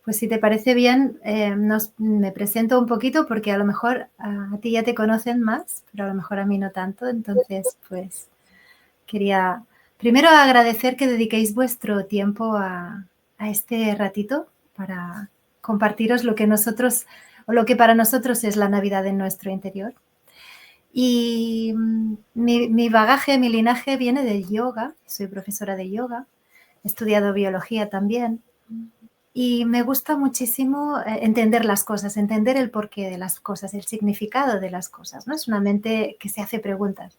Pues si te parece bien, me presento un poquito porque a lo mejor a ti ya te conocen más, pero a lo mejor a mí no tanto. Entonces, pues quería primero agradecer que dediquéis vuestro tiempo a este ratito para compartiros lo que nosotros, o lo que para nosotros es la Navidad en nuestro interior. Y mi bagaje, mi linaje viene del yoga. Soy profesora de yoga, he estudiado biología también. Y me gusta muchísimo entender las cosas, entender el porqué de las cosas, el significado de las cosas, ¿no? Es una mente que se hace preguntas.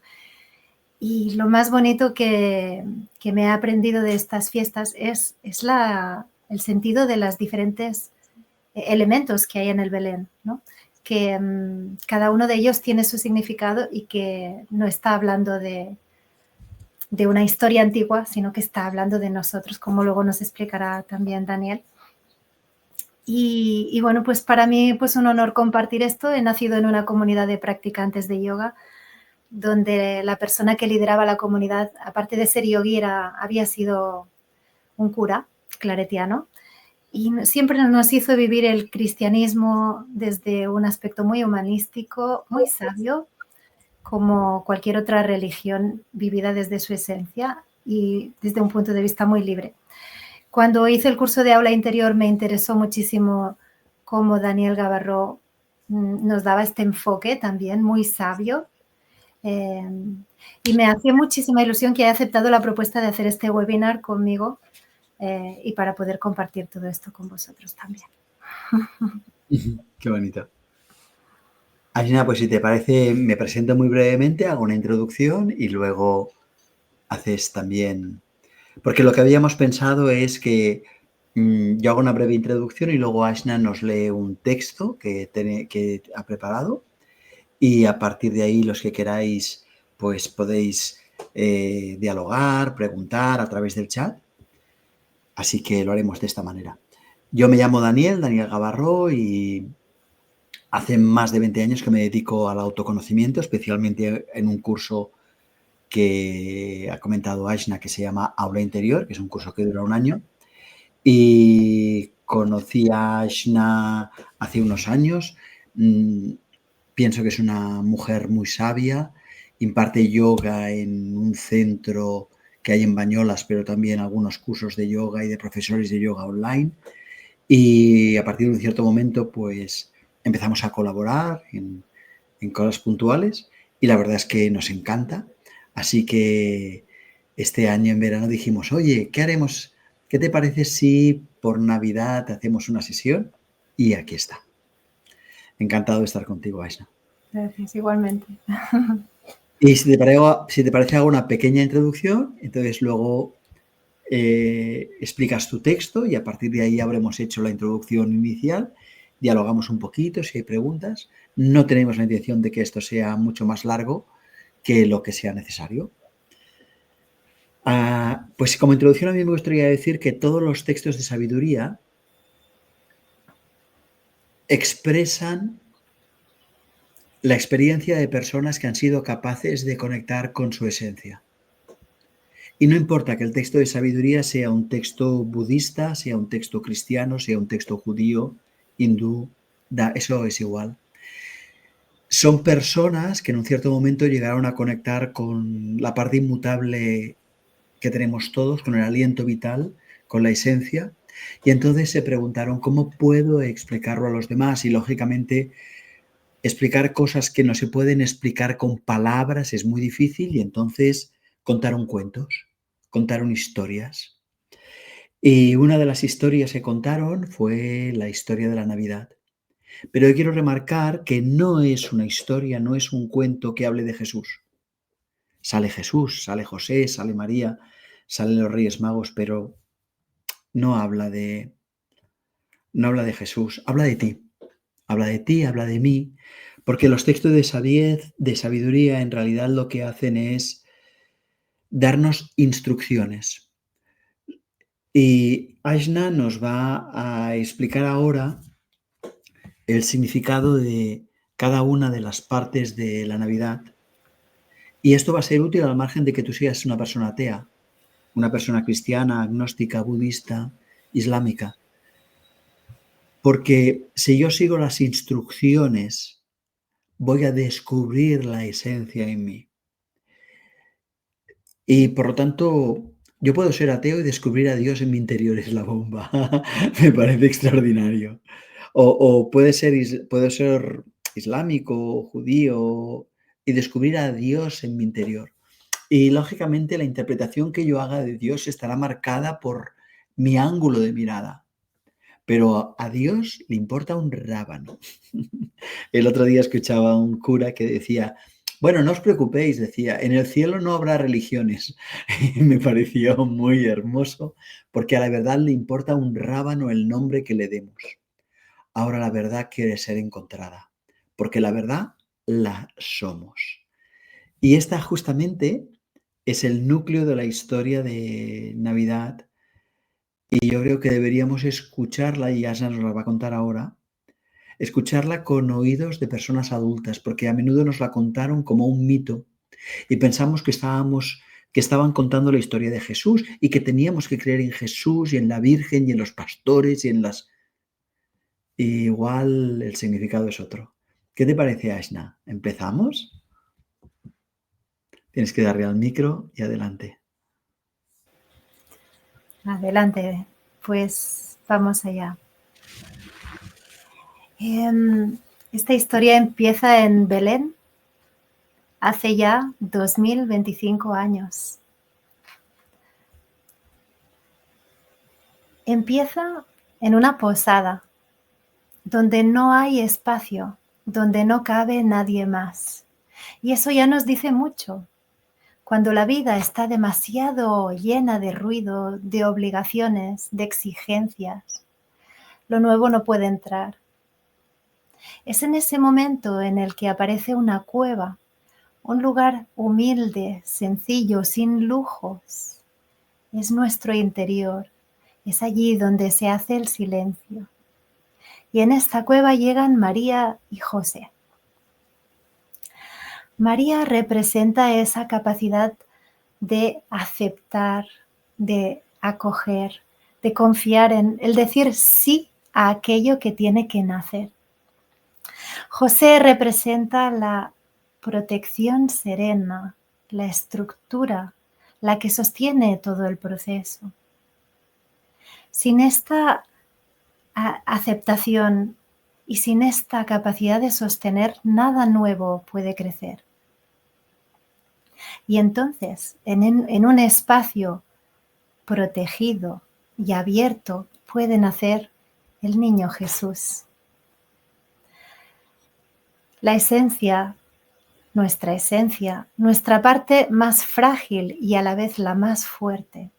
Y lo más bonito que me he aprendido de estas fiestas es el sentido de los diferentes elementos que hay en el Belén, ¿no? Que cada uno de ellos tiene su significado y que no está hablando de una historia antigua, sino que está hablando de nosotros, como luego nos explicará también Daniel. Y bueno, pues para mí pues un honor compartir esto. He nacido en una comunidad de practicantes de yoga, donde la persona que lideraba la comunidad, aparte de ser yogui, había sido un cura claretiano, y siempre nos hizo vivir el cristianismo desde un aspecto muy humanístico, muy sabio, como cualquier otra religión vivida desde su esencia y desde un punto de vista muy libre. Cuando hice el curso de aula interior me interesó muchísimo cómo Daniel Gavarró nos daba este enfoque también muy sabio, y me hacía muchísima ilusión que haya aceptado la propuesta de hacer este webinar conmigo, y para poder compartir todo esto con vosotros también. Qué bonito. Aisna, pues si te parece, me presento muy brevemente, hago una introducción y luego haces también... Porque lo que habíamos pensado es que yo hago una breve introducción y luego Aisna nos lee un texto que ha preparado, y a partir de ahí los que queráis pues podéis dialogar, preguntar a través del chat. Así que lo haremos de esta manera. Yo me llamo Daniel Gavarró, y hace más de 20 años que me dedico al autoconocimiento, especialmente en un curso que ha comentado Aisna que se llama Aula Interior, que es un curso que dura un año. Y conocí a Aisna hace unos años. Pienso que es una mujer muy sabia, imparte yoga en un centro que hay en Bañolas, pero también algunos cursos de yoga y de profesores de yoga online. Y a partir de un cierto momento, pues empezamos a colaborar en cosas puntuales y la verdad es que nos encanta. Así que este año en verano dijimos, oye, ¿qué haremos? ¿Qué te parece si por Navidad hacemos una sesión? Y aquí está. Encantado de estar contigo, Aisna. Gracias, igualmente. Y si te parece hago una pequeña introducción, entonces luego explicas tu texto y a partir de ahí habremos hecho la introducción inicial, dialogamos un poquito si hay preguntas. No tenemos la intención de que esto sea mucho más largo que lo que sea necesario. Pues como introducción a mí me gustaría decir que todos los textos de sabiduría expresan la experiencia de personas que han sido capaces de conectar con su esencia. Y no importa que el texto de sabiduría sea un texto budista, sea un texto cristiano, sea un texto judío, hindú, eso es igual. Son personas que en un cierto momento llegaron a conectar con la parte inmutable que tenemos todos, con el aliento vital, con la esencia, y entonces se preguntaron cómo puedo explicarlo a los demás. Y lógicamente explicar cosas que no se pueden explicar con palabras es muy difícil, y entonces contaron cuentos, contaron historias. Y una de las historias que contaron fue la historia de la Navidad. Pero yo quiero remarcar que no es una historia, no es un cuento que hable de Jesús. Sale Jesús, sale José, sale María, salen los Reyes Magos, pero no habla de Jesús, habla de ti. Habla de ti, habla de mí, porque los textos de sabiduría en realidad lo que hacen es darnos instrucciones. Y Aisna nos va a explicar ahora el significado de cada una de las partes de la Navidad. Y esto va a ser útil al margen de que tú seas una persona atea, una persona cristiana, agnóstica, budista, islámica. Porque si yo sigo las instrucciones, voy a descubrir la esencia en mí. Y por lo tanto, yo puedo ser ateo y descubrir a Dios en mi interior, es la bomba. Me parece extraordinario. O puedo ser islámico, judío, y descubrir a Dios en mi interior. Y lógicamente la interpretación que yo haga de Dios estará marcada por mi ángulo de mirada. Pero a Dios le importa un rábano. El otro día escuchaba a un cura que decía, bueno, no os preocupéis, decía, en el cielo no habrá religiones. Y me pareció muy hermoso porque a la verdad le importa un rábano el nombre que le demos. Ahora la verdad quiere ser encontrada, porque la verdad la somos. Y esta justamente es el núcleo de la historia de Navidad y yo creo que deberíamos escucharla, y Asna nos la va a contar ahora, escucharla con oídos de personas adultas, porque a menudo nos la contaron como un mito y pensamos que estaban contando la historia de Jesús y que teníamos que creer en Jesús y en la Virgen y en los pastores y en las... Y igual el significado es otro. ¿Qué te parece, Asna? ¿Empezamos? Tienes que darle al micro y adelante. Adelante, pues vamos allá. Esta historia empieza en Belén hace ya 2025 años. Empieza en una posada donde no hay espacio, donde no cabe nadie más. Y eso ya nos dice mucho. Cuando la vida está demasiado llena de ruido, de obligaciones, de exigencias, lo nuevo no puede entrar. Es en ese momento en el que aparece una cueva, un lugar humilde, sencillo, sin lujos. Es nuestro interior, es allí donde se hace el silencio. Y en esta cueva llegan María y José. María representa esa capacidad de aceptar, de acoger, de confiar en el decir sí a aquello que tiene que nacer. José representa la protección serena, la estructura, la que sostiene todo el proceso. Sin esta aceptación y sin esta capacidad de sostener, nada nuevo puede crecer. Y entonces, en un espacio protegido y abierto, puede nacer el niño Jesús. La esencia, nuestra parte más frágil y a la vez la más fuerte,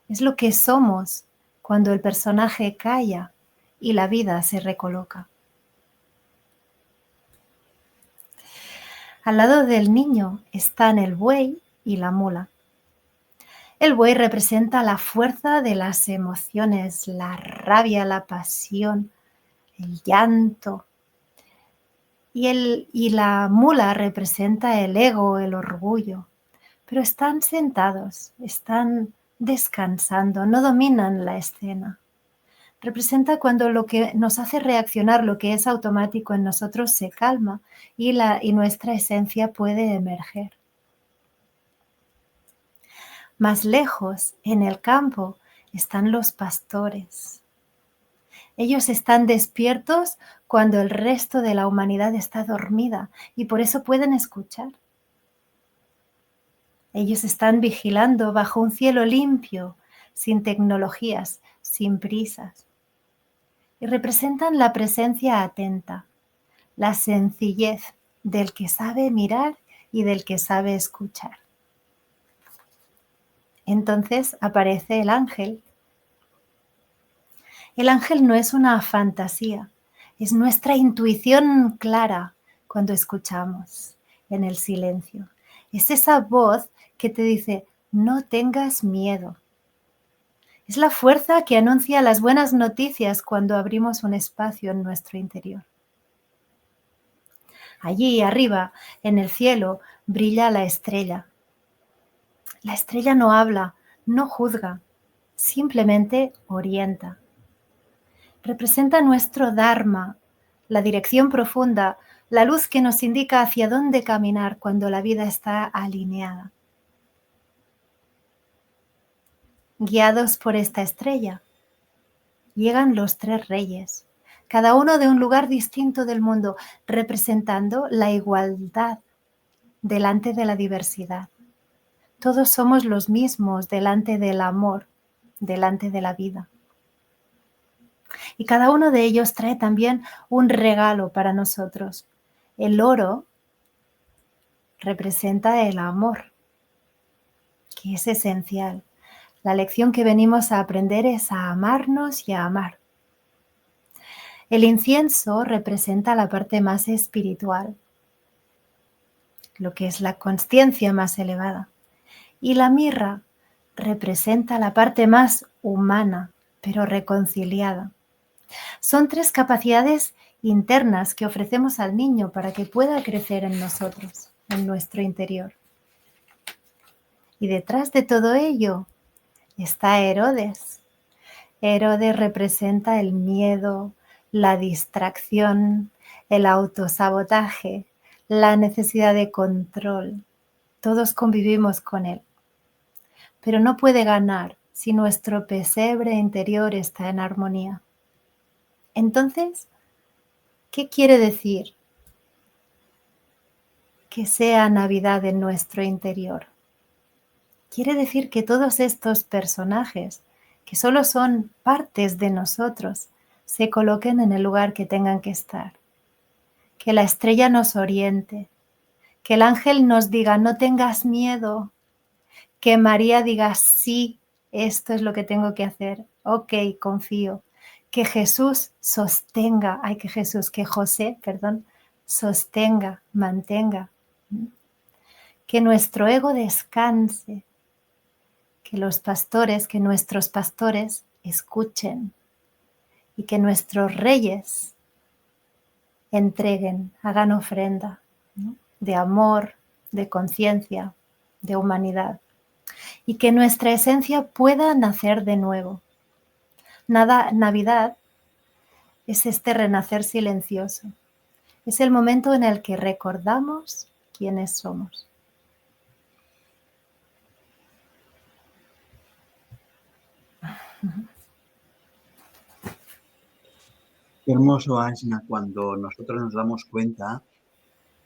es lo que somos cuando el personaje calla y la vida se recoloca. Al lado del niño están el buey y la mula. El buey representa la fuerza de las emociones, la rabia, la pasión, el llanto. Y la mula representa el ego, el orgullo. Pero están sentados, están descansando, no dominan la escena. Representa cuando lo que nos hace reaccionar, lo que es automático en nosotros, se calma y nuestra esencia puede emerger. Más lejos, en el campo, están los pastores. Ellos están despiertos cuando el resto de la humanidad está dormida y por eso pueden escuchar. Ellos están vigilando bajo un cielo limpio, sin tecnologías, sin prisas. Y representan la presencia atenta, la sencillez del que sabe mirar y del que sabe escuchar. Entonces aparece el ángel. El ángel no es una fantasía, es nuestra intuición clara cuando escuchamos en el silencio. Es esa voz que te dice, no tengas miedo. Es la fuerza que anuncia las buenas noticias cuando abrimos un espacio en nuestro interior. Allí arriba, en el cielo, brilla la estrella. La estrella no habla, no juzga, simplemente orienta. Representa nuestro Dharma, la dirección profunda, la luz que nos indica hacia dónde caminar cuando la vida está alineada. Guiados por esta estrella, llegan los 3 reyes, cada uno de un lugar distinto del mundo, representando la igualdad delante de la diversidad. Todos somos los mismos delante del amor, delante de la vida. Y cada uno de ellos trae también un regalo para nosotros. El oro representa el amor, que es esencial. La lección que venimos a aprender es a amarnos y a amar. El incienso representa la parte más espiritual, lo que es la consciencia más elevada. Y la mirra representa la parte más humana, pero reconciliada. Son 3 capacidades internas que ofrecemos al niño para que pueda crecer en nosotros, en nuestro interior. Y detrás de todo ello está Herodes. Herodes representa el miedo, la distracción, el autosabotaje, la necesidad de control. Todos convivimos con él. Pero no puede ganar si nuestro pesebre interior está en armonía. Entonces, ¿qué quiere decir que sea Navidad en nuestro interior? Quiere decir que todos estos personajes, que solo son partes de nosotros, se coloquen en el lugar que tengan que estar. Que la estrella nos oriente, que el ángel nos diga, no tengas miedo, que María diga, sí, esto es lo que tengo que hacer, ok, confío. Que Jesús sostenga, que José, sostenga, mantenga. Que nuestro ego descanse, que nuestros pastores escuchen y que nuestros reyes entreguen, hagan ofrenda, ¿no?, de amor, de conciencia, de humanidad, y que nuestra esencia pueda nacer de nuevo. Navidad es este renacer silencioso. Es el momento en el que recordamos quiénes somos. Qué hermoso, Asna, cuando nosotros nos damos cuenta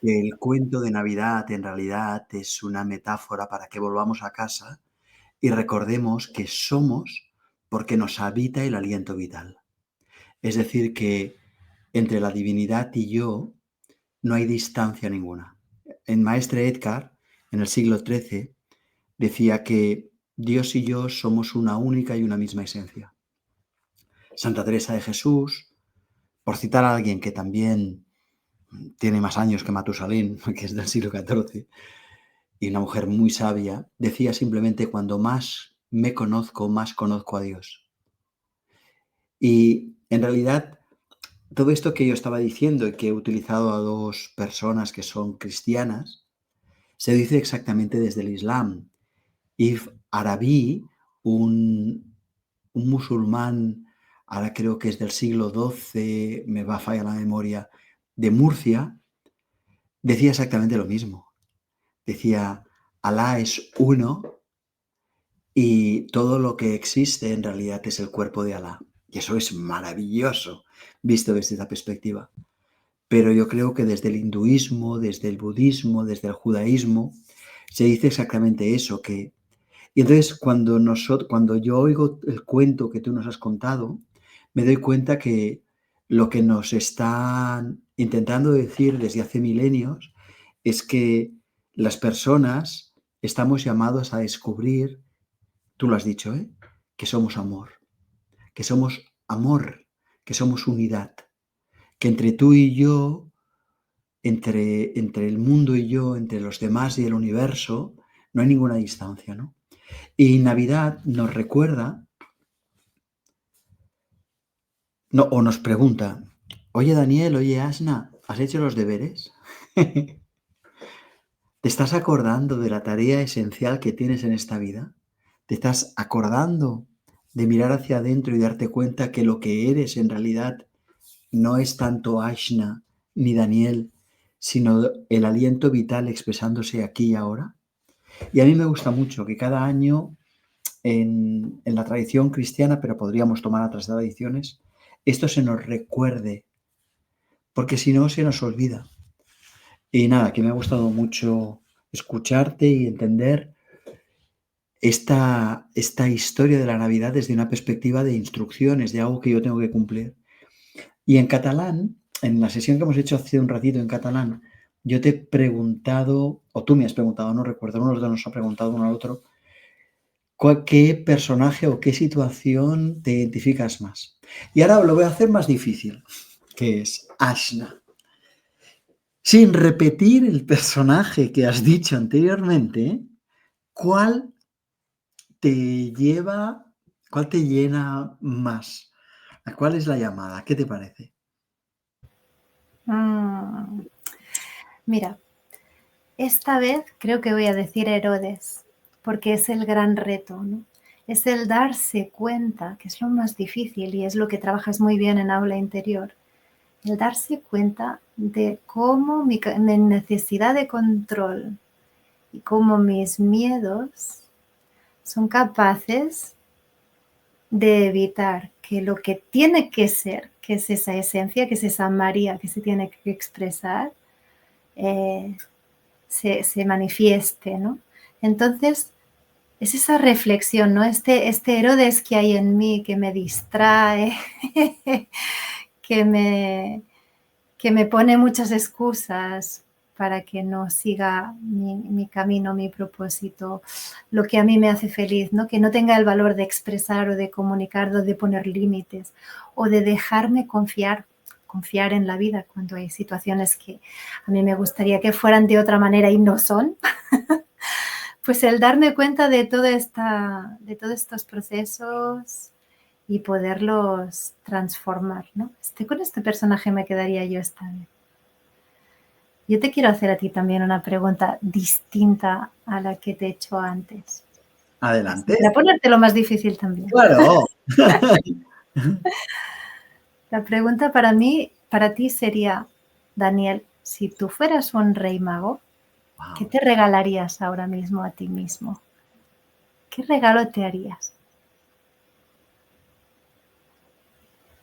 que el cuento de Navidad en realidad es una metáfora para que volvamos a casa y recordemos que somos porque nos habita el aliento vital. Es decir, que entre la divinidad y yo no hay distancia ninguna. En Maestre Edgar, en el siglo XIII, decía que Dios y yo somos una única y una misma esencia. Santa Teresa de Jesús, por citar a alguien que también tiene más años que Matusalén, que es del siglo XIV, y una mujer muy sabia, decía simplemente, cuando más me conozco, más conozco a Dios. Y en realidad, todo esto que yo estaba diciendo y que he utilizado a 2 personas que son cristianas, se dice exactamente desde el Islam. Ibn Arabi, un musulmán, ahora creo que es del siglo XII, me va a fallar la memoria, de Murcia, decía exactamente lo mismo. Decía, Alá es uno y todo lo que existe en realidad es el cuerpo de Alá. Y eso es maravilloso, visto desde esa perspectiva. Pero yo creo que desde el hinduismo, desde el budismo, desde el judaísmo, se dice exactamente eso, que... Y entonces cuando yo oigo el cuento que tú nos has contado, me doy cuenta que lo que nos están intentando decir desde hace milenios es que las personas estamos llamados a descubrir, tú lo has dicho, que somos amor, que somos unidad, que entre tú y yo, entre el mundo y yo, entre los demás y el universo, no hay ninguna distancia, ¿no? Y Navidad nos recuerda, no, o nos pregunta, oye Daniel, oye Asna, ¿has hecho los deberes? ¿Te estás acordando de la tarea esencial que tienes en esta vida? ¿Te estás acordando de mirar hacia adentro y darte cuenta que lo que eres en realidad no es tanto Ashna ni Daniel, sino el aliento vital expresándose aquí y ahora. Y a mí me gusta mucho que cada año en la tradición cristiana, pero podríamos tomar otras tradiciones, esto se nos recuerde, porque si no se nos olvida. Y nada, que me ha gustado mucho escucharte y entender esta historia de la Navidad desde una perspectiva de instrucciones, de algo que yo tengo que cumplir. Y en catalán, en la sesión que hemos hecho hace un ratito en catalán, yo te he preguntado, o tú me has preguntado, no recuerdo, uno de los dos nos ha preguntado uno al otro, ¿qué personaje o qué situación te identificas más? Y ahora lo voy a hacer más difícil, que es Ashna. Sin repetir el personaje que has dicho anteriormente, ¿cuál te lleva, cuál te llena más? ¿A cuál es la llamada? ¿Qué te parece? Mira, esta vez creo que voy a decir Herodes, porque es el gran reto, ¿no? Es el darse cuenta, que es lo más difícil y es lo que trabajas muy bien en aula interior, el darse cuenta de cómo mi necesidad de control y cómo mis miedos son capaces de evitar que lo que tiene que ser, que es esa esencia, que es esa María que se tiene que expresar, se manifieste, ¿no? Entonces, es esa reflexión, ¿no? Este Herodes que hay en mí, que me distrae, que me pone muchas excusas para que no siga mi camino, mi propósito, lo que a mí me hace feliz, ¿no? Que no tenga el valor de expresar o de comunicar o de poner límites o de dejarme confiar en la vida cuando hay situaciones que a mí me gustaría que fueran de otra manera y no son. Pues el darme cuenta de todos estos procesos y poderlos transformar, ¿no? Con este personaje me quedaría yo esta vez. Yo te quiero hacer a ti también una pregunta distinta a la que te he hecho antes. Adelante. Para ponértelo más difícil también. Claro. La pregunta para ti sería, Daniel, si tú fueras un rey mago, Wow. ¿qué te regalarías ahora mismo a ti mismo? ¿Qué regalo te harías?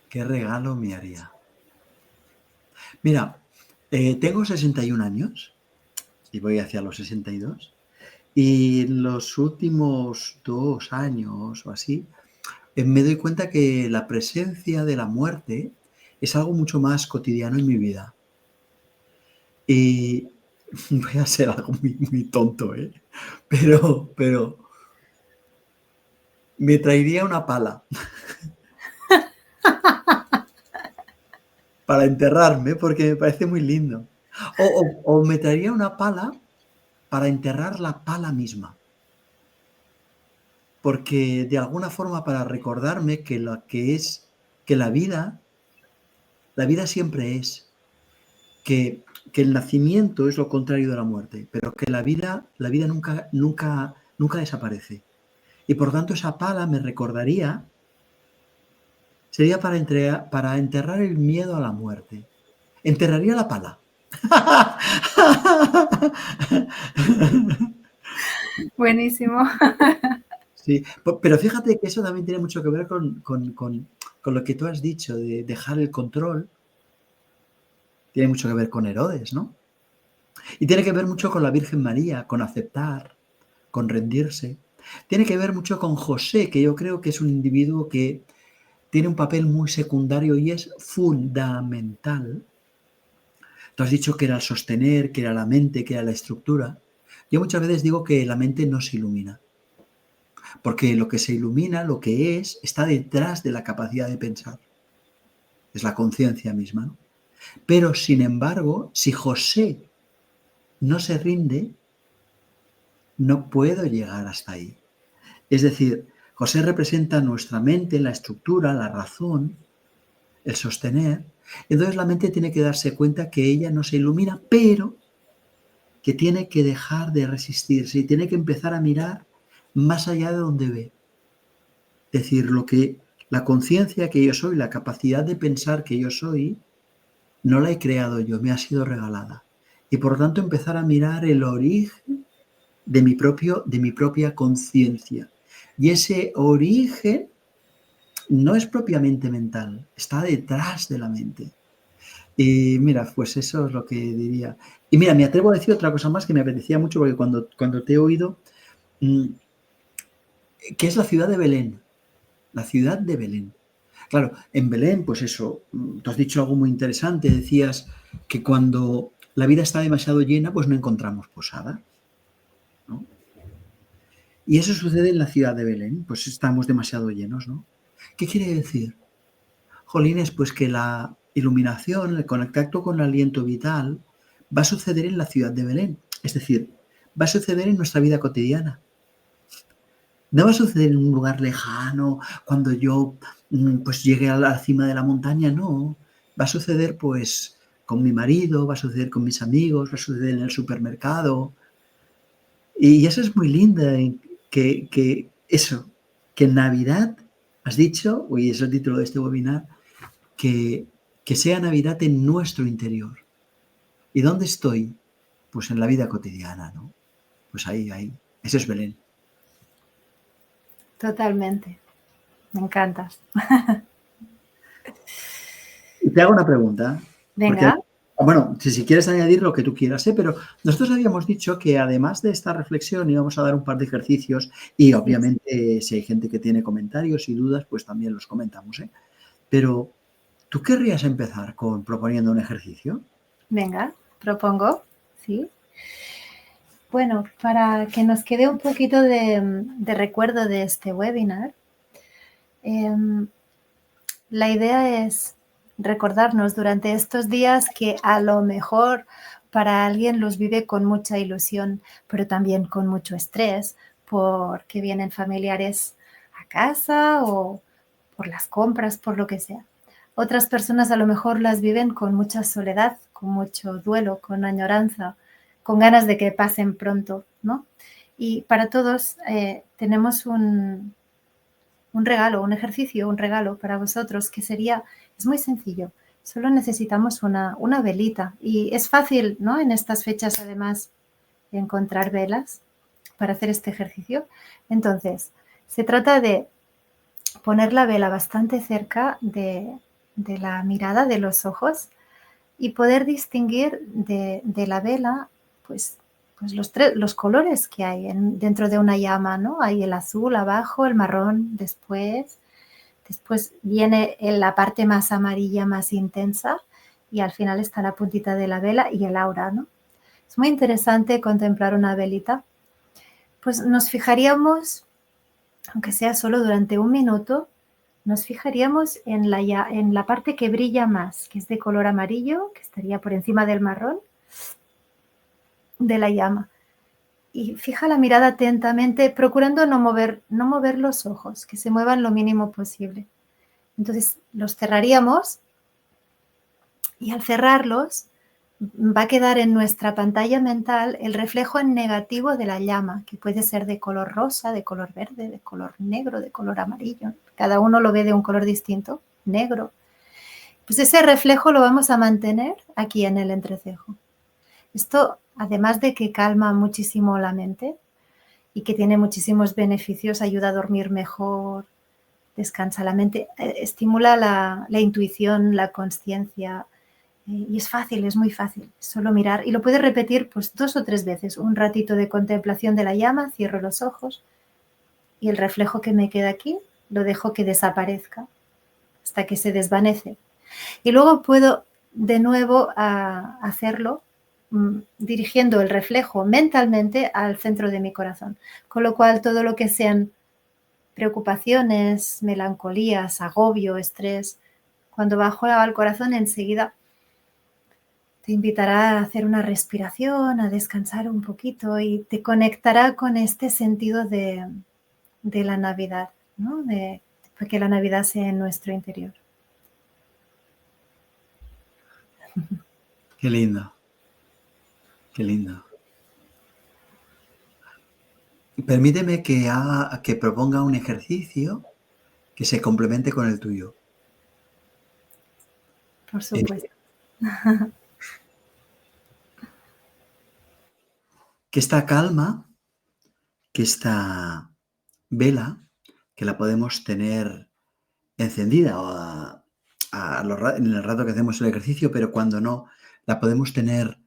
¿Qué regalo me haría? Mira, tengo 61 años y voy hacia los 62. Y en los últimos 2 años o así, me doy cuenta que la presencia de la muerte es algo mucho más cotidiano en mi vida. Y voy a ser algo muy, muy tonto, ¿eh? Pero me traería una pala para enterrarme porque me parece muy lindo. O me traería una pala para enterrar la pala misma. Porque de alguna forma para recordarme que que la vida siempre es, que el nacimiento es lo contrario de la muerte, pero que la vida nunca desaparece. Y por tanto esa pala me recordaría, sería para enterrar el miedo a la muerte. Enterraría la pala. Buenísimo. Sí, pero fíjate que eso también tiene mucho que ver con lo que tú has dicho, de dejar el control. Tiene mucho que ver con Herodes, ¿no? Y tiene que ver mucho con la Virgen María, con aceptar, con rendirse. Tiene que ver mucho con José, que yo creo que es un individuo que tiene un papel muy secundario y es fundamental. Tú has dicho que era el sostener, que era la mente, que era la estructura. Yo muchas veces digo que la mente no se ilumina, porque lo que se ilumina, lo que es, está detrás de la capacidad de pensar. Es la conciencia misma, ¿no? Pero, sin embargo, si José no se rinde, no puedo llegar hasta ahí. Es decir, José representa nuestra mente, la estructura, la razón, el sostener. Entonces la mente tiene que darse cuenta que ella no se ilumina, pero que tiene que dejar de resistirse y tiene que empezar a mirar más allá de donde ve. Es decir, la conciencia que yo soy, la capacidad de pensar que yo soy, no la he creado yo, me ha sido regalada. Y por lo tanto empezar a mirar el origen de mi propia conciencia. Y ese origen no es propiamente mental, está detrás de la mente. Y mira, pues eso es lo que diría. Y mira, me atrevo a decir otra cosa más que me apetecía mucho, porque cuando te he oído, que es la ciudad de Belén. La ciudad de Belén. Claro, en Belén, pues eso, tú has dicho algo muy interesante, decías que cuando la vida está demasiado llena, pues no encontramos posada, ¿no? Y eso sucede en la ciudad de Belén, pues estamos demasiado llenos, ¿no? ¿Qué quiere decir? Jolines, pues que la iluminación, el contacto con el aliento vital va a suceder en la ciudad de Belén, es decir, va a suceder en nuestra vida cotidiana. No va a suceder en un lugar lejano, cuando yo pues llegue a la cima de la montaña, no. Va a suceder pues con mi marido, va a suceder con mis amigos, va a suceder en el supermercado. Y eso es muy lindo, que en Navidad, has dicho, y es el título de este webinar, que, que sea Navidad en nuestro interior. ¿Y dónde estoy? Pues en la vida cotidiana, ¿no? Pues ahí. Eso es Belén. Totalmente. Me encantas. Y te hago una pregunta, porque, Venga. bueno, si quieres añadir lo que tú quieras, pero nosotros habíamos dicho que además de esta reflexión íbamos a dar un par de ejercicios y obviamente si hay gente que tiene comentarios y dudas, pues también los comentamos, ¿eh? Pero, ¿tú querrías empezar proponiendo un ejercicio? Venga, propongo, sí. Bueno, para que nos quede un poquito de recuerdo de este webinar, la idea es recordarnos durante estos días que a lo mejor para alguien los vive con mucha ilusión, pero también con mucho estrés, porque vienen familiares a casa o por las compras, por lo que sea. Otras personas a lo mejor las viven con mucha soledad, con mucho duelo, con añoranza, con ganas de que pasen pronto, ¿no? Y para todos tenemos un regalo, un ejercicio, un regalo para vosotros que sería, es muy sencillo, solo necesitamos una velita y es fácil, ¿no? En estas fechas además encontrar velas para hacer este ejercicio. Entonces, se trata de poner la vela bastante cerca de la mirada, de los ojos y poder distinguir de la vela, pues los colores que hay dentro de una llama, ¿no? Hay el azul abajo, el marrón después viene en la parte más amarilla, más intensa y al final está la puntita de la vela y el aura, ¿no? Es muy interesante contemplar una velita. Pues nos fijaríamos, aunque sea solo durante un minuto, nos fijaríamos en la parte que brilla más, que es de color amarillo, que estaría por encima del marrón de la llama. Y fija la mirada atentamente, procurando no mover los ojos, que se muevan lo mínimo posible. Entonces los cerraríamos y al cerrarlos va a quedar en nuestra pantalla mental el reflejo en negativo de la llama, que puede ser de color rosa, de color verde, de color negro, de color amarillo. Cada uno lo ve de un color distinto, negro. Pues ese reflejo lo vamos a mantener aquí en el entrecejo. Esto, además de que calma muchísimo la mente y que tiene muchísimos beneficios, ayuda a dormir mejor, descansa la mente, estimula la intuición, la conciencia. Y es fácil, es muy fácil, solo mirar. Y lo puedes repetir pues 2 o 3 veces. Un ratito de contemplación de la llama, cierro los ojos y el reflejo que me queda aquí lo dejo que desaparezca hasta que se desvanece. Y luego puedo de nuevo hacerlo dirigiendo el reflejo mentalmente al centro de mi corazón. Con lo cual todo lo que sean preocupaciones, melancolías, agobio, estrés, cuando bajo al corazón enseguida te invitará a hacer una respiración, a descansar un poquito y te conectará con este sentido de la Navidad, ¿no? De que la Navidad sea en nuestro interior. Qué lindo, qué lindo. Permíteme que proponga un ejercicio que se complemente con el tuyo. Por supuesto. Que esta calma, que esta vela, que la podemos tener encendida en el rato que hacemos el ejercicio, pero cuando no, la podemos tener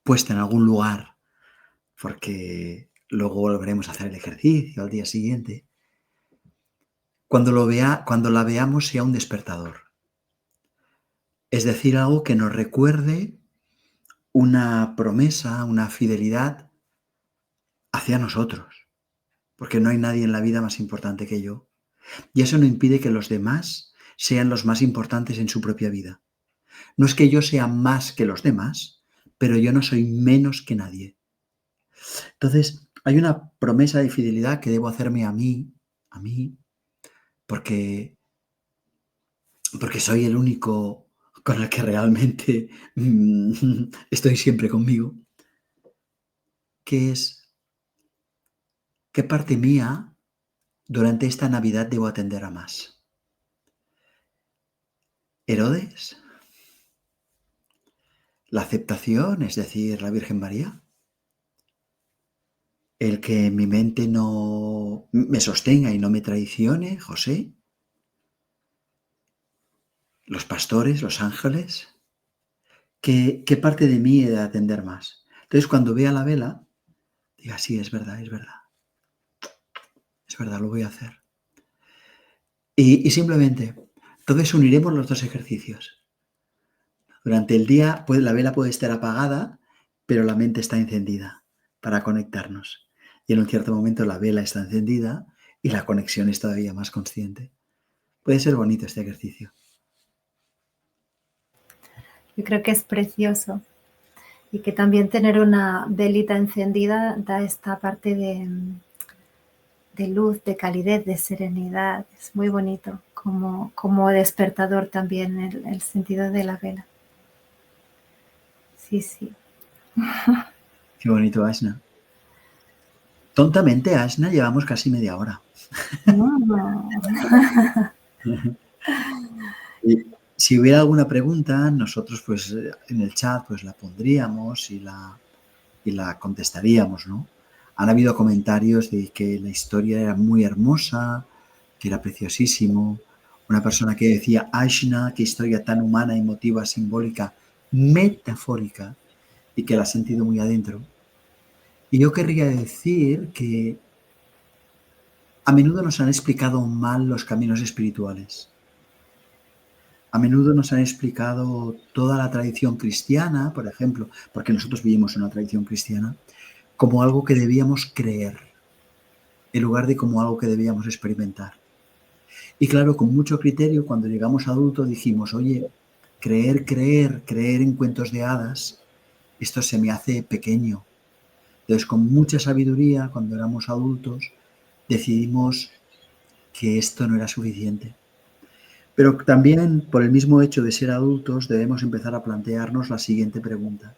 puesta en algún lugar, porque luego volveremos a hacer el ejercicio al día siguiente. Cuando la veamos sea un despertador. Es decir, algo que nos recuerde una promesa, una fidelidad hacia nosotros, porque no hay nadie en la vida más importante que yo. Y eso no impide que los demás sean los más importantes en su propia vida. No es que yo sea más que los demás, pero yo no soy menos que nadie. Entonces, hay una promesa de fidelidad que debo hacerme a mí, porque soy el único con el que realmente estoy siempre conmigo, que es qué parte mía durante esta Navidad debo atender a más. Herodes, la aceptación, es decir, la Virgen María, el que mi mente no me sostenga y no me traicione, José, los pastores, los ángeles, ¿qué parte de mí he de atender más? Entonces, cuando vea la vela, diga, sí, es verdad, lo voy a hacer. Y simplemente, entonces uniremos los dos ejercicios. Durante el día, la vela puede estar apagada, pero la mente está encendida para conectarnos. Y en un cierto momento la vela está encendida y la conexión es todavía más consciente. Puede ser bonito este ejercicio. Yo creo que es precioso y que también tener una velita encendida da esta parte de luz, de calidez, de serenidad. Es muy bonito, como despertador también el sentido de la vela. Sí, sí. Qué bonito, Ashna. Tontamente, Ashna, llevamos casi media hora. Y si hubiera alguna pregunta, nosotros pues en el chat pues la pondríamos y la contestaríamos, ¿no? Han habido comentarios de que la historia era muy hermosa, que era preciosísimo. Una persona que decía, Ashna, qué historia tan humana, emotiva, simbólica, metafórica, y que la ha sentido muy adentro. Y yo querría decir que a menudo nos han explicado mal los caminos espirituales. A menudo nos han explicado toda la tradición cristiana, por ejemplo, porque nosotros vivimos una tradición cristiana, como algo que debíamos creer, en lugar de como algo que debíamos experimentar. Y claro, con mucho criterio, cuando llegamos a adultos dijimos, oye, creer en cuentos de hadas, esto se me hace pequeño. Entonces, con mucha sabiduría, cuando éramos adultos, decidimos que esto no era suficiente. Pero también, por el mismo hecho de ser adultos, debemos empezar a plantearnos la siguiente pregunta.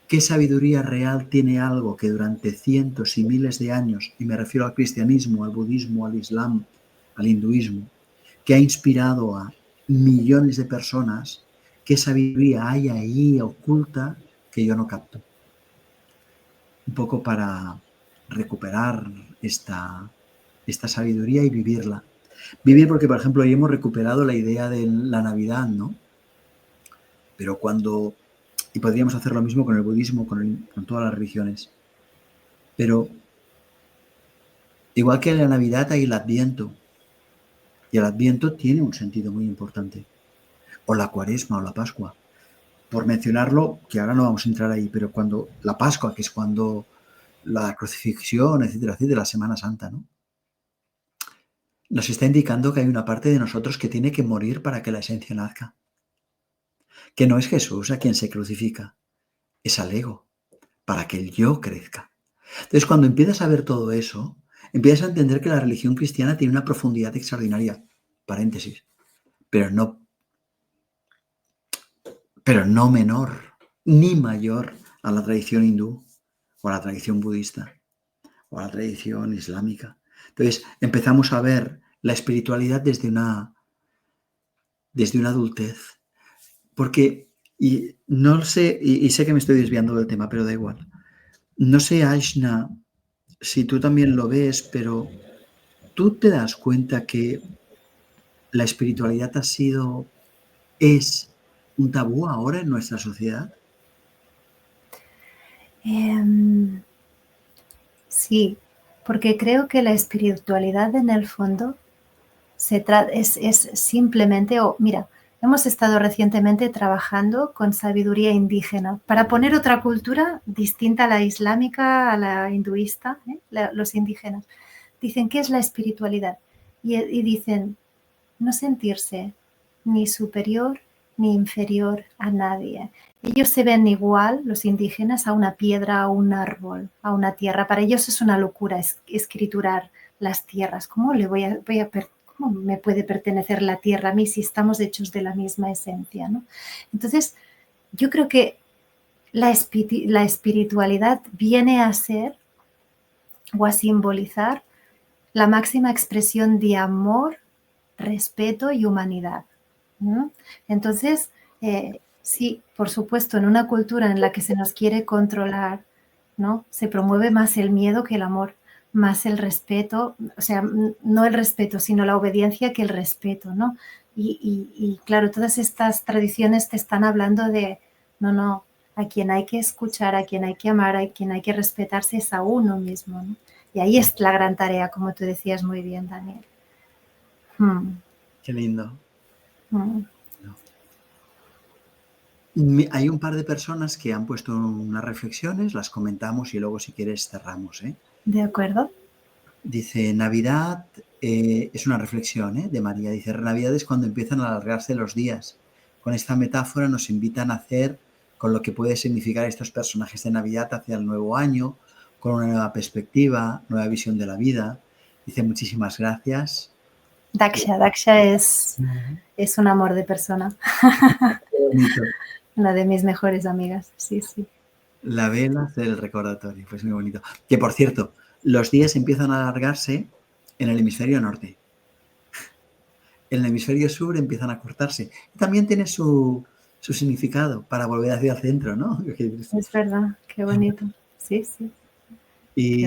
¿Qué sabiduría real tiene algo que durante cientos y miles de años, y me refiero al cristianismo, al budismo, al islam, al hinduismo, que ha inspirado a millones de personas? ¿Qué sabiduría hay ahí oculta que yo no capto? Un poco para recuperar esta sabiduría y vivirla. Vivir porque, por ejemplo, hoy hemos recuperado la idea de la Navidad, ¿no? Pero y podríamos hacer lo mismo con el budismo, con todas las religiones. Pero igual que en la Navidad hay el Adviento. Y el Adviento tiene un sentido muy importante. O la Cuaresma o la Pascua. Por mencionarlo, que ahora no vamos a entrar ahí, pero cuando la Pascua, que es cuando la crucifixión, etcétera, la Semana Santa, ¿no? Nos está indicando que hay una parte de nosotros que tiene que morir para que la esencia nazca. Que no es Jesús a quien se crucifica, es al ego, para que el yo crezca. Entonces, cuando empiezas a ver todo eso, empiezas a entender que la religión cristiana tiene una profundidad extraordinaria, paréntesis, pero no menor ni mayor a la tradición hindú o a la tradición budista o a la tradición islámica. Entonces empezamos a ver la espiritualidad desde una adultez. Porque, y no sé, y sé que me estoy desviando del tema, pero da igual. No sé, Aishna, si tú también lo ves, pero tú te das cuenta que la espiritualidad es un tabú ahora en nuestra sociedad. Sí, porque creo que la espiritualidad en el fondo es simplemente, mira, hemos estado recientemente trabajando con sabiduría indígena para poner otra cultura distinta a la islámica, a la hinduista, los indígenas. Dicen, ¿qué es la espiritualidad? Y dicen, no sentirse ni superior ni inferior a nadie. Ellos se ven igual, los indígenas, a una piedra, a un árbol, a una tierra. Para ellos es una locura escriturar las tierras. ¿Cómo cómo me puede pertenecer la tierra a mí si estamos hechos de la misma esencia, ¿no? Entonces, yo creo que la espiritualidad viene a ser o a simbolizar la máxima expresión de amor, respeto y humanidad. ¿No? Entonces, sí, por supuesto, en una cultura en la que se nos quiere controlar, ¿no? Se promueve más el miedo que el amor, más el respeto, o sea, no el respeto, sino la obediencia que el respeto, ¿no? Y claro, todas estas tradiciones te están hablando de, no, a quien hay que escuchar, a quien hay que amar, a quien hay que respetarse es a uno mismo, ¿no? Y ahí es la gran tarea, como tú decías muy bien, Daniel. Qué lindo. Hay un par de personas que han puesto unas reflexiones, las comentamos y luego si quieres cerramos. De acuerdo. Dice, Navidad es una reflexión de María. Dice, Navidad es cuando empiezan a alargarse los días. Con esta metáfora nos invitan a hacer con lo que puede significar estos personajes de Navidad hacia el nuevo año, con una nueva perspectiva, nueva visión de la vida. Dice, muchísimas gracias. Daksha es un amor de persona. Qué bonito. Una de mis mejores amigas, sí. La vela del recordatorio, pues muy bonito. Que por cierto, los días empiezan a alargarse en el hemisferio norte. En el hemisferio sur empiezan a cortarse. También tiene su significado para volver hacia el centro, ¿no? Es verdad, qué bonito. Sí. Y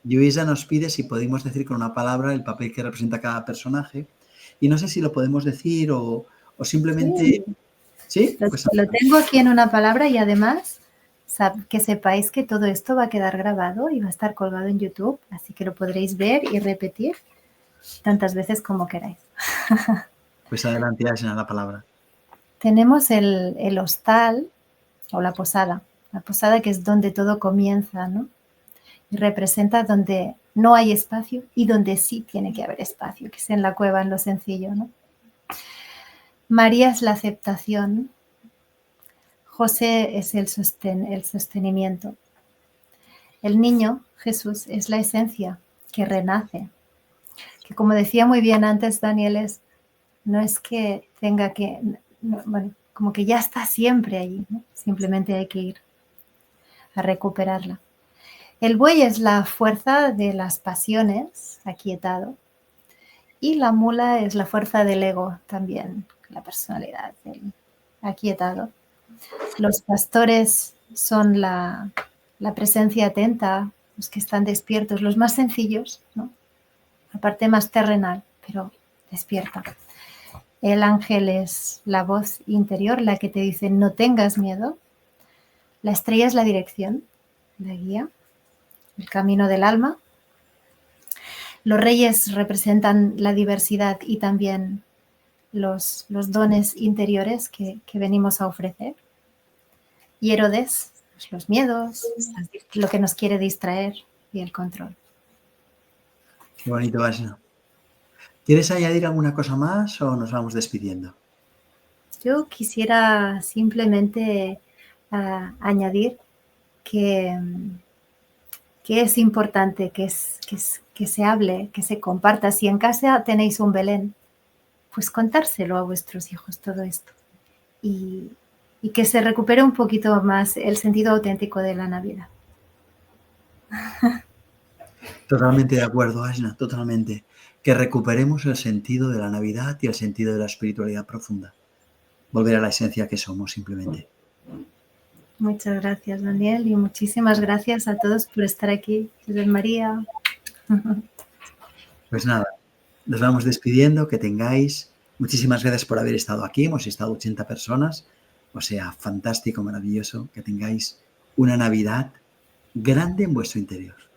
Luisa nos pide si podemos decir con una palabra el papel que representa cada personaje. Y no sé si lo podemos decir o simplemente... ¿Sí? Pues lo tengo aquí en una palabra y además que sepáis que todo esto va a quedar grabado y va a estar colgado en YouTube, así que lo podréis ver y repetir tantas veces como queráis. Pues adelante, Aishna, la palabra. Tenemos el hostal o la posada que es donde todo comienza, ¿no? Y representa donde no hay espacio y donde sí tiene que haber espacio, que es en la cueva, en lo sencillo, ¿no? María es la aceptación, José es el sostenimiento. El niño, Jesús, es la esencia que renace, que como decía muy bien antes Daniel, no es que tenga que, bueno, como que ya está siempre allí, ¿no? Simplemente hay que ir a recuperarla. El buey es la fuerza de las pasiones, aquietado, y la mula es la fuerza del ego también, la personalidad, el aquietado. Los pastores son la presencia atenta, los que están despiertos, los más sencillos, ¿no? La parte más terrenal, pero despierta. El ángel es la voz interior, la que te dice no tengas miedo. La estrella es la dirección, la guía, el camino del alma. Los reyes representan la diversidad y también los dones interiores que venimos a ofrecer. Y Herodes, pues los miedos, lo que nos quiere distraer y el control. Qué bonito, Aishna. ¿Quieres añadir alguna cosa más o nos vamos despidiendo? Yo quisiera simplemente añadir que es importante que se hable, que se comparta. Si en casa tenéis un Belén, pues contárselo a vuestros hijos todo esto. Y que se recupere un poquito más el sentido auténtico de la Navidad. Totalmente de acuerdo, Asna, totalmente. Que recuperemos el sentido de la Navidad y el sentido de la espiritualidad profunda. Volver a la esencia que somos simplemente. Muchas gracias, Daniel, y muchísimas gracias a todos por estar aquí. Jesús María. Pues nada, nos vamos despidiendo, que tengáis. Muchísimas gracias por haber estado aquí. Hemos estado 80 personas. O sea, fantástico, maravilloso. Que tengáis una Navidad grande en vuestro interior.